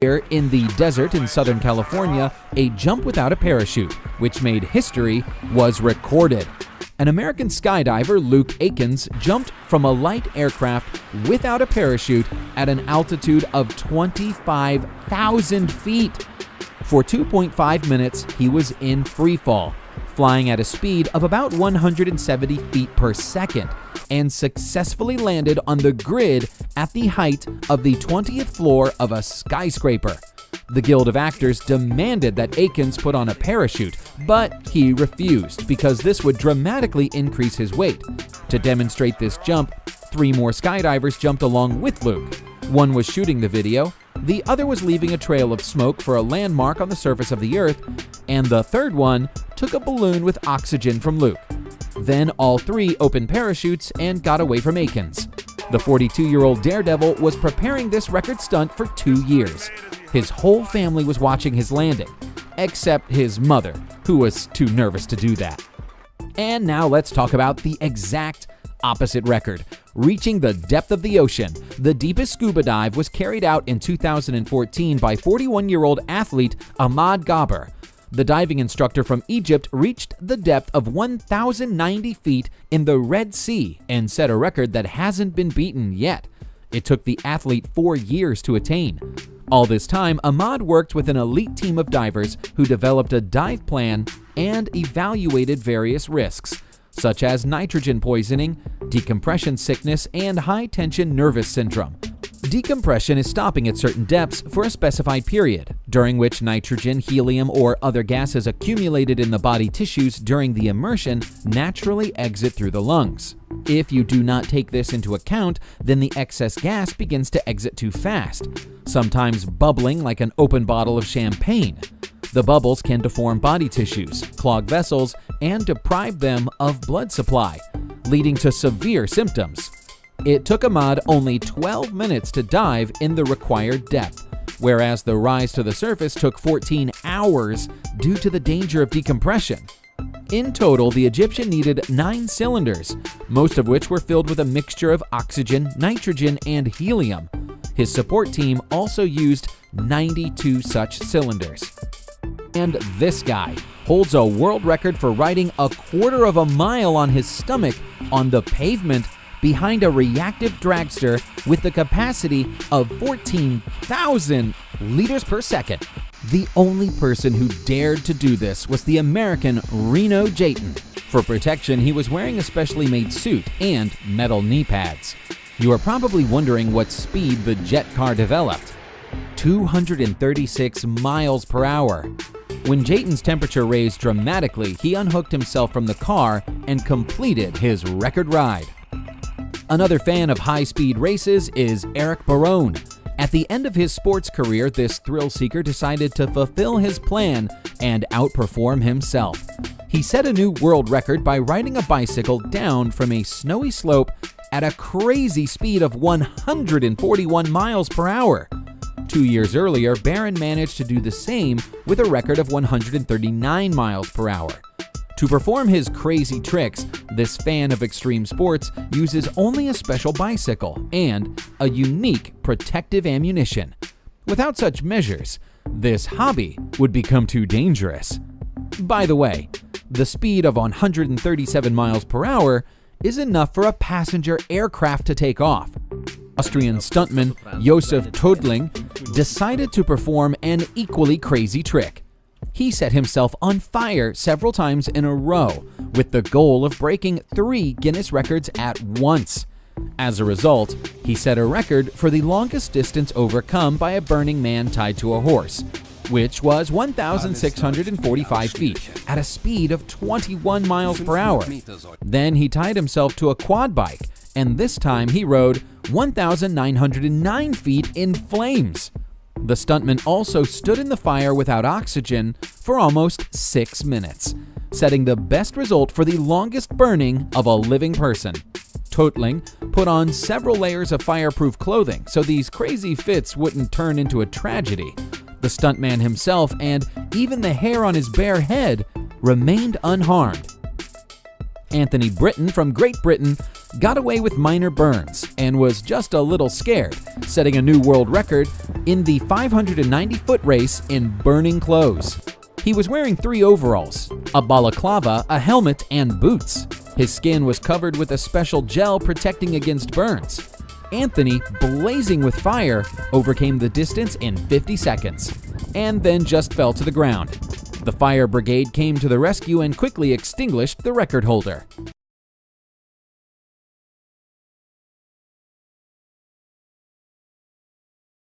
Here in the desert in Southern California, a jump without a parachute, which made history, was recorded. An American skydiver, Luke Akins, jumped from a light aircraft without a parachute at an altitude of 25,000 feet. For 2.5 minutes, he was in free fall, flying at a speed of about 170 feet per second, and successfully landed on the grid at the height of the 20th floor of a skyscraper. The Guild of Actors demanded that Akins put on a parachute, but he refused because this would dramatically increase his weight. To demonstrate this jump, 3 more skydivers jumped along with Luke. One was shooting the video, the other was leaving a trail of smoke for a landmark on the surface of the Earth, and the third one took a balloon with oxygen from Luke. Then all 3 opened parachutes and got away from Akins. The 42-year-old daredevil was preparing this record stunt for 2 years. His whole family was watching his landing, except his mother, who was too nervous to do that. And now let's talk about the exact opposite record. Reaching the depth of the ocean, the deepest scuba dive was carried out in 2014 by 41-year-old athlete Ahmad Gaber. The diving instructor from Egypt reached the depth of 1,090 feet in the Red Sea and set a record that hasn't been beaten yet. It took the athlete 4 years to attain. All this time, Ahmad worked with an elite team of divers who developed a dive plan and evaluated various risks, such as nitrogen poisoning, decompression sickness, and high-tension nervous syndrome. Decompression is stopping at certain depths for a specified period, during which nitrogen, helium, or other gases accumulated in the body tissues during the immersion naturally exit through the lungs. If you do not take this into account, then the excess gas begins to exit too fast, sometimes bubbling like an open bottle of champagne. The bubbles can deform body tissues, clog vessels, and deprive them of blood supply, leading to severe symptoms. It took Ahmad only 12 minutes to dive in the required depth, whereas the rise to the surface took 14 hours due to the danger of decompression. In total, the Egyptian needed 9 cylinders, most of which were filled with a mixture of oxygen, nitrogen, and helium. His support team also used 92 such cylinders. And this guy holds a world record for riding a quarter of a mile on his stomach on the pavement behind a reactive dragster with the capacity of 14,000 liters per second. The only person who dared to do this was the American Reno Jayton. For protection, he was wearing a specially made suit and metal knee pads. You are probably wondering what speed the jet car developed. 236 miles per hour. When Jayton's temperature raised dramatically, he unhooked himself from the car and completed his record ride. Another fan of high-speed races is Eric Barone. At the end of his sports career, this thrill-seeker decided to fulfill his plan and outperform himself. He set a new world record by riding a bicycle down from a snowy slope at a crazy speed of 141 miles per hour. 2 years earlier, Barron managed to do the same with a record of 139 miles per hour. To perform his crazy tricks, this fan of extreme sports uses only a special bicycle and a unique protective ammunition. Without such measures, this hobby would become too dangerous. By the way, the speed of 137 miles per hour is enough for a passenger aircraft to take off. Austrian stuntman Josef Tödling decided to perform an equally crazy trick. He set himself on fire several times in a row with the goal of breaking 3 Guinness records at once. As a result, he set a record for the longest distance overcome by a burning man tied to a horse, which was 1,645 feet at a speed of 21 miles per hour. Then he tied himself to a quad bike, and this time he rode 1,909 feet in flames. The stuntman also stood in the fire without oxygen for almost 6 minutes, setting the best result for the longest burning of a living person. Tödling put on several layers of fireproof clothing so these crazy fits wouldn't turn into a tragedy. The stuntman himself and even the hair on his bare head remained unharmed. Anthony Britton from Great Britain got away with minor burns and was just a little scared, setting a new world record in the 590-foot race in burning clothes. He was wearing 3 overalls, a balaclava, a helmet, and boots. His skin was covered with a special gel protecting against burns. Anthony, blazing with fire, overcame the distance in 50 seconds, and then just fell to the ground. The fire brigade came to the rescue and quickly extinguished the record holder.